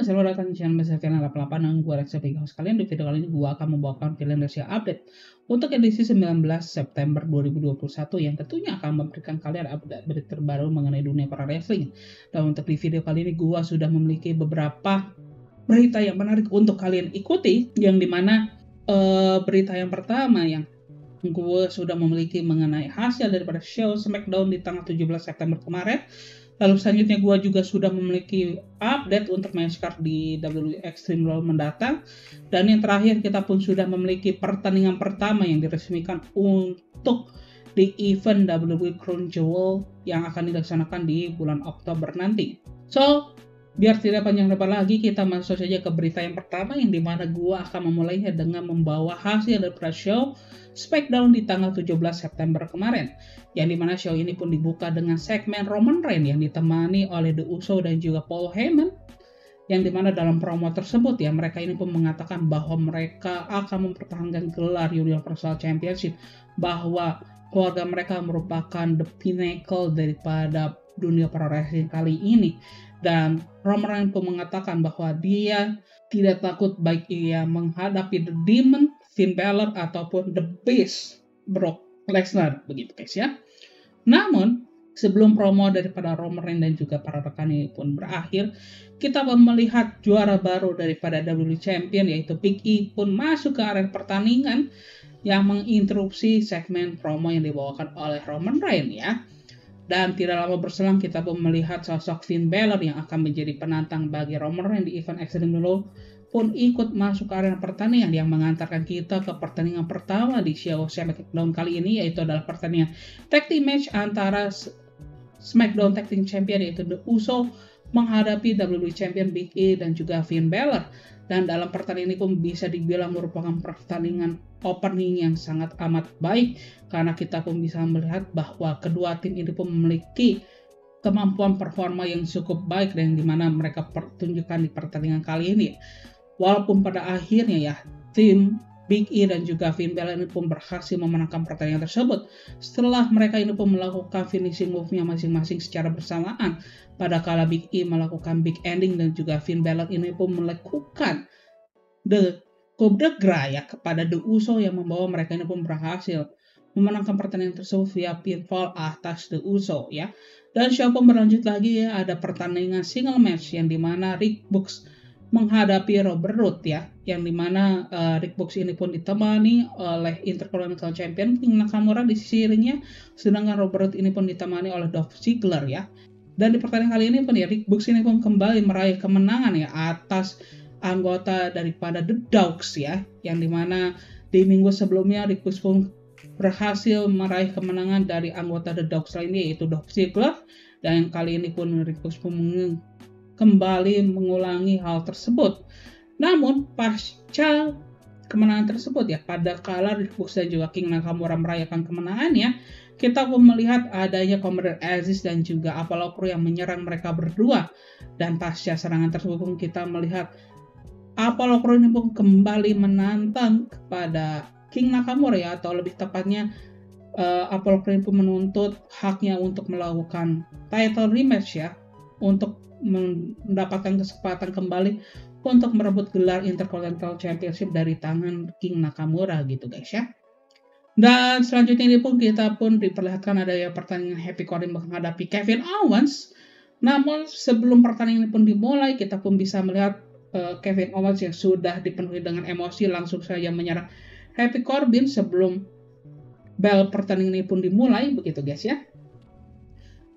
selamat datang di channel Mr. Channel 88 dengan gue Rex sebagai host kalian. Di video kali ini gue akan membawakan Finlandia update untuk edisi 19 September 2021 yang tentunya akan memberikan kalian update terbaru mengenai dunia para wrestling. Dan untuk di video kali ini gue sudah memiliki beberapa berita yang menarik untuk kalian ikuti, yang dimana berita yang pertama yang gue sudah memiliki mengenai hasil daripada show SmackDown di tanggal 17 September kemarin. Lalu selanjutnya gue juga sudah memiliki update untuk match card di WWE Extreme Rules mendatang. Dan yang terakhir kita pun sudah memiliki pertandingan pertama yang diresmikan untuk di event WWE Crown Jewel yang akan dilaksanakan di bulan Oktober nanti. So, biar tidak panjang lebar lagi, kita masuk saja ke berita yang pertama, yang dimana gue akan memulainya dengan membawa hasil dari show SmackDown di tanggal 17 September kemarin, yang dimana show ini pun dibuka dengan segmen Roman Reigns yang ditemani oleh The Uso dan juga Paul Heyman, yang dimana dalam promo tersebut ya mereka ini pun mengatakan bahwa mereka akan mempertahankan gelar Universal Championship, bahwa keluarga mereka merupakan the pinnacle daripada dunia pro wrestling kali ini. Dan Roman Reigns pun mengatakan bahwa dia tidak takut baik ia menghadapi The Demon, Finn Balor, ataupun The Beast, Brock Lesnar, begitu guys ya. Namun, sebelum promo daripada Roman Reigns dan juga para rekan ini pun berakhir, kita melihat juara baru daripada WWE Champion yaitu Big E pun masuk ke area pertandingan yang menginterupsi segmen promo yang dibawakan oleh Roman Reigns ya. Dan tidak lama berselang kita pun melihat sosok Finn Balor yang akan menjadi penantang bagi Roman Reigns di event Extreme Rules pun ikut masuk ke arena pertandingan yang mengantarkan kita ke pertandingan pertama di show SmackDown kali ini, yaitu adalah pertandingan tag team match antara SmackDown Tag Team Champion yaitu The Uso menghadapi WWE Champion Big E dan juga Finn Balor. Dan dalam pertandingan ini pun bisa dibilang merupakan pertandingan opening yang sangat amat baik, karena kita pun bisa melihat bahwa kedua tim ini pun memiliki kemampuan performa yang cukup baik dan dimana mereka pertunjukkan di pertandingan kali ini. Walaupun pada akhirnya ya tim Big E dan juga Finn Balor ini pun berhasil memenangkan pertandingan tersebut setelah mereka ini pun melakukan finishing move-nya masing-masing secara bersamaan. Pada kala Big E melakukan big ending dan juga Finn Balor ini pun melakukan the coup de grace ya kepada The Uso yang membawa mereka ini pun berhasil memenangkan pertandingan tersebut via pinfall atas The Uso ya. Dan show pun berlanjut lagi ya, ada pertandingan single match yang dimana Rick Books menghadapi Robert Roode ya, yang dimana Rick Books ini pun ditemani oleh Intercontinental Champion King Nakamura di sisi ringnya, sedangkan Robert Roode ini pun ditemani oleh Dolph Ziggler ya. Dan di pertandingan kali ini pun ya Rick Books ini pun kembali meraih kemenangan ya atas anggota daripada The Dogs ya, yang dimana di minggu sebelumnya Rick Books pun berhasil meraih kemenangan dari anggota The Dogs lainnya yaitu Dolph Ziggler, dan kali ini pun Rick Books pun kembali mengulangi hal tersebut. Namun pasca kemenangan tersebut ya, pada kala Rick Books dan juga King Nakamura merayakan kemenangannya, kita pun melihat adanya Commander Aziz dan juga Apollo Crews yang menyerang mereka berdua. Dan pasca serangan tersebut pun kita melihat Apollo Crews ini pun kembali menantang kepada King Nakamura ya, atau lebih tepatnya Apollo Crews pun menuntut haknya untuk melakukan title rematch ya, untuk mendapatkan kesempatan kembali untuk merebut gelar Intercontinental Championship dari tangan King Nakamura gitu guys ya. Dan selanjutnya ini pun kita pun diperlihatkan ada ya pertandingan Happy Corbin menghadapi Kevin Owens. Namun sebelum pertandingan ini pun dimulai, kita pun bisa melihat Kevin Owens yang sudah dipenuhi dengan emosi langsung saja menyerang Happy Corbin sebelum bel pertandingan ini pun dimulai begitu guys ya.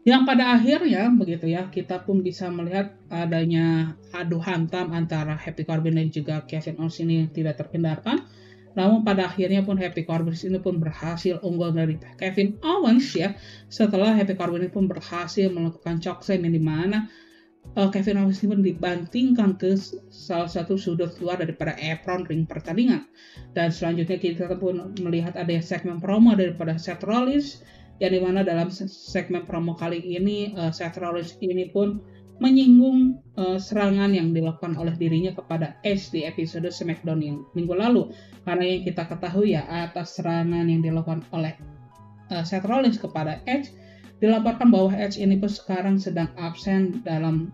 Yang pada akhirnya begitu ya, kita pun bisa melihat adanya adu hantam antara Happy Corbin dan juga Kevin Owens ini tidak terhindarkan. Namun pada akhirnya pun Happy Corbin ini pun berhasil unggul dari Kevin Owens ya, setelah Happy Corbin ini pun berhasil melakukan chokeslam yang dimana Kevin Owens ini pun dibantingkan ke salah satu sudut luar daripada apron ring pertandingan. Dan selanjutnya kita pun melihat ada segmen promo daripada Seth Rollins, yang dimana dalam segmen promo kali ini Seth Rollins ini pun menyinggung serangan yang dilakukan oleh dirinya kepada Edge di episode SmackDown yang minggu lalu. Karena yang kita ketahui ya, atas serangan yang dilakukan oleh Seth Rollins kepada Edge, dilaporkan bahwa Edge ini pun sekarang sedang absen dalam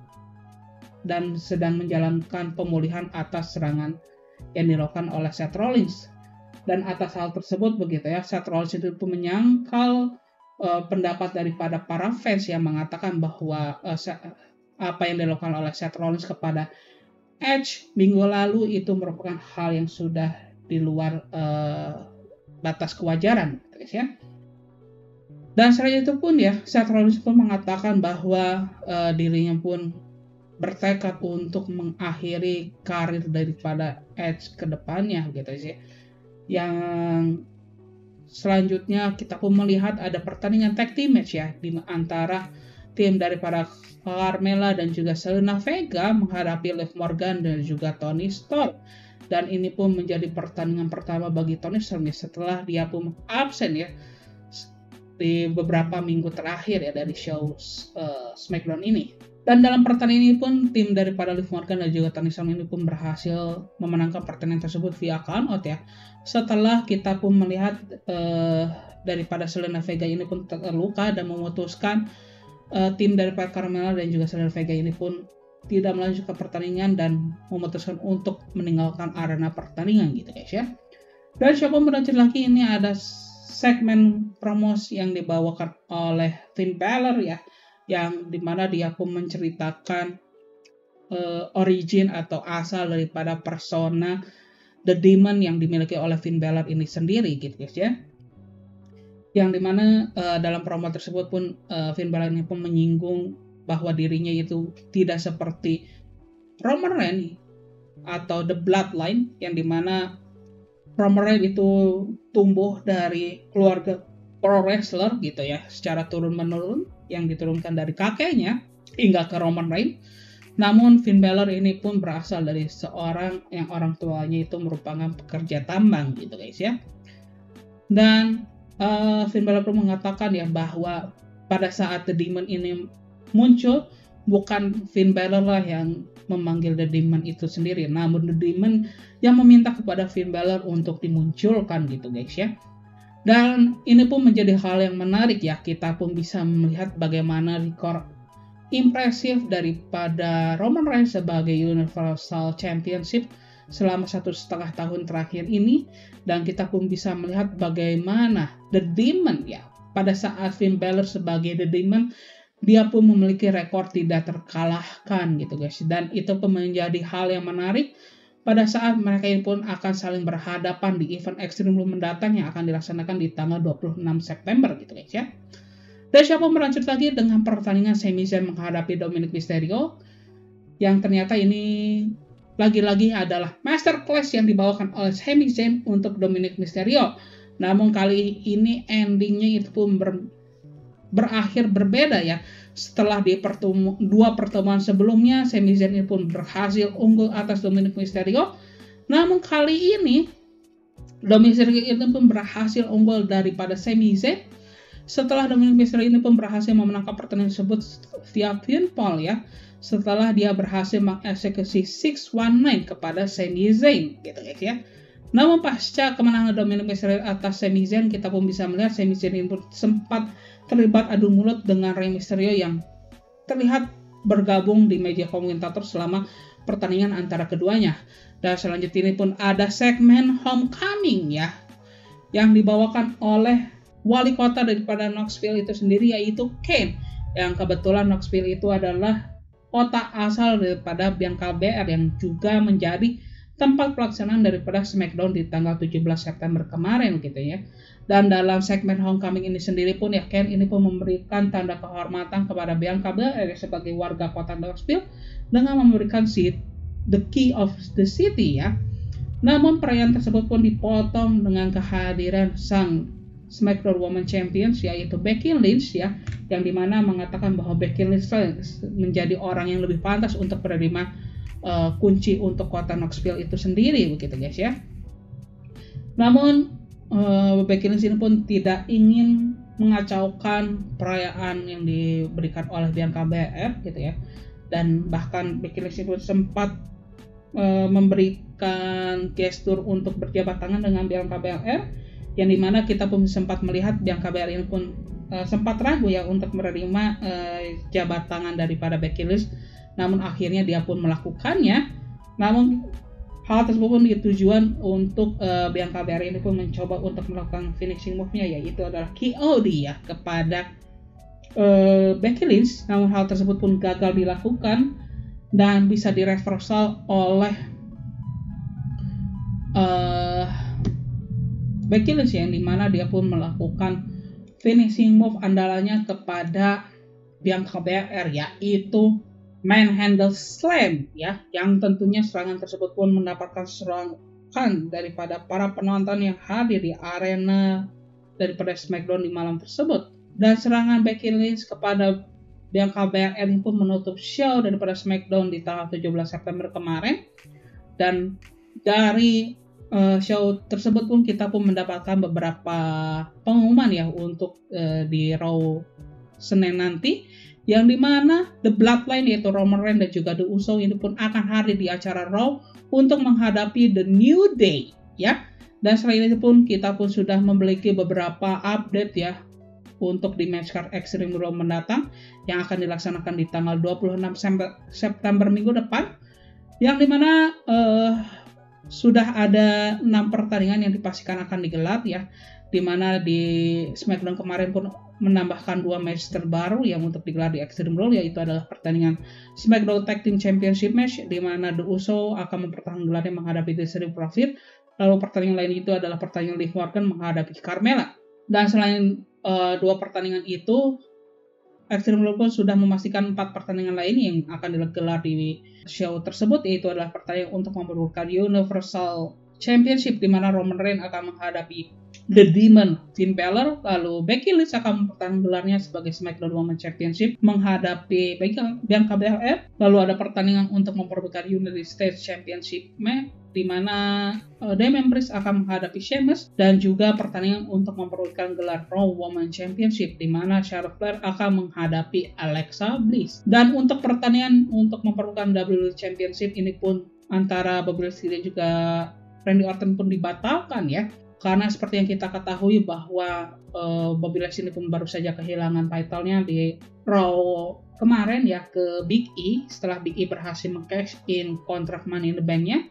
dan sedang menjalankan pemulihan atas serangan yang dilakukan oleh Seth Rollins. Dan atas hal tersebut begitu ya, Seth Rollins itu pun menyangkal pendapat daripada para fans yang mengatakan bahwa apa yang dilakukan oleh Seth Rollins kepada Edge minggu lalu itu merupakan hal yang sudah di luar batas kewajaran, guys ya. Dan selain itu pun ya, Seth Rollins pun mengatakan bahwa dirinya pun bertekad untuk mengakhiri karir daripada Edge ke depannya gitu sih. Yang selanjutnya kita pun melihat ada pertandingan tag team match ya di antara tim daripada Carmella dan juga Zelina Vega menghadapi Liv Morgan dan juga Toni Storm. Dan ini pun menjadi pertandingan pertama bagi Toni Storm setelah dia pun absen ya di beberapa minggu terakhir ya dari show SmackDown ini. Dan dalam pertandingan ini pun tim daripada Liv Morgan dan juga Toni Storm ini pun berhasil memenangkan pertandingan tersebut via count out ya. Setelah kita pun melihat daripada Zelina Vega ini pun terluka dan memutuskan tim daripada Carmella dan juga Zelina Vega ini pun tidak melanjutkan pertandingan dan memutuskan untuk meninggalkan arena pertandingan gitu guys ya. Dan siapa berlanjut lagi, ini ada segmen promosi yang dibawakan oleh Finn Balor ya, yang dimana dia pun menceritakan origin atau asal daripada persona The Demon yang dimiliki oleh Finn Balor ini sendiri gitu guys ya. Yang dimana dalam promo tersebut pun Finn Balor ini pun menyinggung bahwa dirinya itu tidak seperti Roman Reigns atau The Bloodline, yang dimana Roman Reigns itu tumbuh dari keluarga pro wrestler gitu ya, secara turun-menurun yang diturunkan dari kakeknya hingga ke Roman Reigns. Namun Finn Balor ini pun berasal dari seorang yang orang tuanya itu merupakan pekerja tambang gitu guys ya. Dan Finn Balor pun mengatakan ya bahwa pada saat The Demon ini muncul, bukan Finn Balor lah yang memanggil The Demon itu sendiri, namun The Demon yang meminta kepada Finn Balor untuk dimunculkan gitu guys ya. Dan ini pun menjadi hal yang menarik ya, kita pun bisa melihat bagaimana rekor impresif daripada Roman Reigns sebagai Universal Championship selama 1,5 tahun terakhir ini. Dan kita pun bisa melihat bagaimana The Demon ya, pada saat Finn Balor sebagai The Demon, dia pun memiliki rekor tidak terkalahkan gitu guys. Dan itu pun menjadi hal yang menarik pada saat mereka ini pun akan saling berhadapan di event Extreme Rules mendatang yang akan dilaksanakan di tanggal 26 September gitu guys ya. Dan siapa berlanjut lagi dengan pertandingan Sami Zayn menghadapi Dominic Mysterio, yang ternyata ini lagi-lagi adalah masterclass yang dibawakan oleh Sami Zayn untuk Dominic Mysterio. Namun kali ini endingnya itu pun berakhir berbeda ya. Setelah di dua pertemuan sebelumnya, Sami Zayn pun berhasil unggul atas Dominic Mysterio. Namun kali ini Dominic Mysterio itu pun berhasil unggul daripada Sami Zayn. Setelah Dominic Mysterio ini pun berhasil memenangkan pertandingan tersebut via pinfall ya, setelah dia berhasil mengeksekusi 619 kepada Sami Zayn gitu guys ya. Namun pasca kemenangan Dominic Mysterio atas Sami Zayn, kita pun bisa melihat Sami Zayn ini pun sempat terlibat adu mulut dengan Rey Mysterio yang terlihat bergabung di meja komentator selama pertandingan antara keduanya. Dan selanjutnya ini pun ada segmen Homecoming ya, yang dibawakan oleh wali kota daripada Knoxville itu sendiri, yaitu Kane, yang kebetulan Knoxville itu adalah kota asal daripada Bianca Belair yang juga menjadi tempat pelaksanaan daripada SmackDown di tanggal 17 September kemarin gitu ya. Dan dalam segmen Homecoming ini sendiri pun ya, Kane ini pun memberikan tanda kehormatan kepada Bianca Belair sebagai warga kota Knoxville dengan memberikan the key of the city ya. Namun perayaan tersebut pun dipotong dengan kehadiran sang SmackDown Women Champions yaitu Becky Lynch ya, yang dimana mengatakan bahwa Becky Lynch menjadi orang yang lebih pantas untuk menerima kunci untuk kota Knoxville itu sendiri begitu guys ya. Namun Becky Lynch ini pun tidak ingin mengacaukan perayaan yang diberikan oleh Bianca Belair gitu ya. Dan bahkan Becky Lynch pun sempat memberikan gestur untuk berjabat tangan dengan Bianca Belair, yang dimana kita pun sempat melihat Bianca Belair ini pun sempat ragu ya untuk menerima jabat tangan daripada Becky Lynch namun akhirnya dia pun melakukannya. Namun hal tersebut pun ditujuan untuk Bianca Belair ini pun mencoba untuk melakukan finishing move-nya, yaitu adalah KO ya kepada Becky Lynch. Namun hal tersebut pun gagal dilakukan dan bisa direversal oleh Becky Lynch, yang dimana dia pun melakukan finishing move andalannya kepada Bianca Belair, yaitu Manhandle Slam ya, yang tentunya serangan tersebut pun mendapatkan serangan daripada para penonton yang hadir di arena daripada SmackDown di malam tersebut. Dan serangan Becky Lynch kepada Bianca Belair ini pun menutup show daripada SmackDown di tanggal 17 September kemarin. Dan dari show tersebut pun kita pun mendapatkan beberapa pengumuman ya untuk di Raw Senin nanti, yang dimana The Bloodline yaitu Roman Reigns dan juga The Usos ini pun akan hadir di acara Raw untuk menghadapi The New Day ya. Dan selain itu pun kita pun sudah memiliki beberapa update ya untuk di match card Extreme Raw mendatang yang akan dilaksanakan di tanggal 26 September minggu depan, yang dimana sudah ada 6 pertandingan yang dipastikan akan digelar ya, dimana di SmackDown kemarin pun menambahkan 2 match terbaru yang untuk digelar di Extreme Rules, yaitu adalah pertandingan SmackDown Tag Team Championship match di mana The Usos akan mempertahankan gelarnya menghadapi The Street Profits. Lalu pertandingan lain itu adalah pertandingan Liv Morgan menghadapi Carmella. Dan selain 2 pertandingan itu, Extreme Rules pun sudah memastikan 4 pertandingan lain yang akan digelar di show tersebut, yaitu adalah pertandingan untuk memperebutkan Universal Championship di mana Roman Reigns akan menghadapi The Demon Finn Balor, lalu Becky Lynch akan mempertahankan gelarnya sebagai SmackDown Women's Championship menghadapi Bianca Belair. Lalu ada pertandingan untuk memperebutkan United States Championship di mana Damian Priest akan menghadapi Sheamus, dan juga pertandingan untuk memperebutkan gelar Raw Women's Championship di mana Charlotte Flair akan menghadapi Alexa Bliss. Dan untuk pertandingan untuk memperebutkan WWE Championship ini pun antara Bobby Lashley dan juga Randy Orton pun dibatalkan ya, karena seperti yang kita ketahui bahwa Bobby Lashley pun baru saja kehilangan title-nya di Raw kemarin ya ke Big E setelah Big E berhasil meng-cash in kontrak Money in the Bank-nya,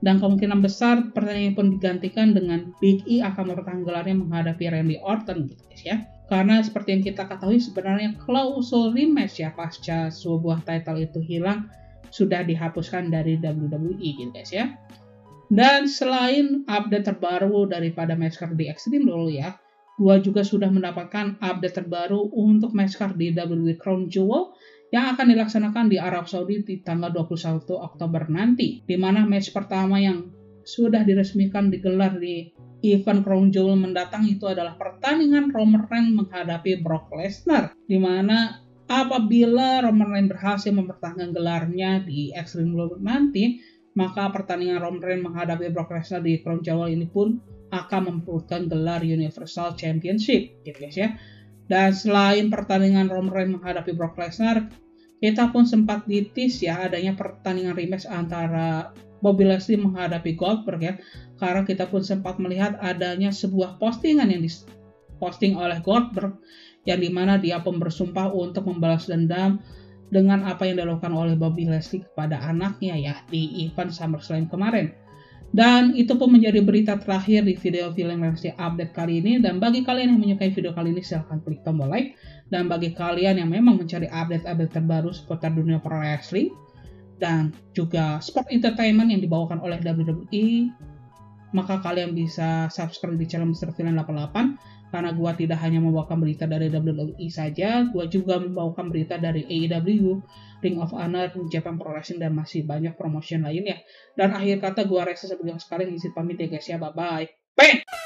dan kemungkinan besar pertandingan pun digantikan dengan Big E akan mempertahankan gelarnya menghadapi Randy Orton gitu guys ya. Karena seperti yang kita ketahui sebenarnya klausul rematch ya pasca sebuah title itu hilang sudah dihapuskan dari WWE gitu guys ya. Dan selain update terbaru daripada match card di Extreme Rules ya, gua juga sudah mendapatkan update terbaru untuk match card di WWE Crown Jewel yang akan dilaksanakan di Arab Saudi di tanggal 21 Oktober nanti, di mana match pertama yang sudah diresmikan digelar di event Crown Jewel mendatang itu adalah pertandingan Roman Reigns menghadapi Brock Lesnar, di mana apabila Roman Reigns berhasil mempertahankan gelarnya di Extreme Rules nanti, maka pertandingan Roman Reigns menghadapi Brock Lesnar di Crown Jewel ini pun akan memperebutkan gelar Universal Championship gitu guys ya. Dan selain pertandingan Roman Reigns menghadapi Brock Lesnar, kita pun sempat ditis ya adanya pertandingan rematch antara Bobby Lashley menghadapi Goldberg ya, karena kita pun sempat melihat adanya sebuah postingan yang diposting oleh Goldberg yang dimana dia pun bersumpah untuk membalas dendam dengan apa yang dilakukan oleh Bobby Lashley kepada anaknya ya di event SummerSlam kemarin. Dan itu pun menjadi berita terakhir di video film Wednesday update kali ini. Dan bagi kalian yang menyukai video kali ini, silahkan klik tombol like. Dan bagi kalian yang memang mencari update-update terbaru seputar dunia pro wrestling dan juga sport entertainment yang dibawakan oleh WWE, maka kalian bisa subscribe di channel Mr. Villain 88. Karena gue tidak hanya membawakan berita dari WWE saja, gue juga membawakan berita dari AEW, Ring of Honor, Japan Pro Wrestling, dan masih banyak promotion lainnya. Dan akhir kata gue Reza sebagai sekalian izin pamit ya guys ya, bye-bye. Bang!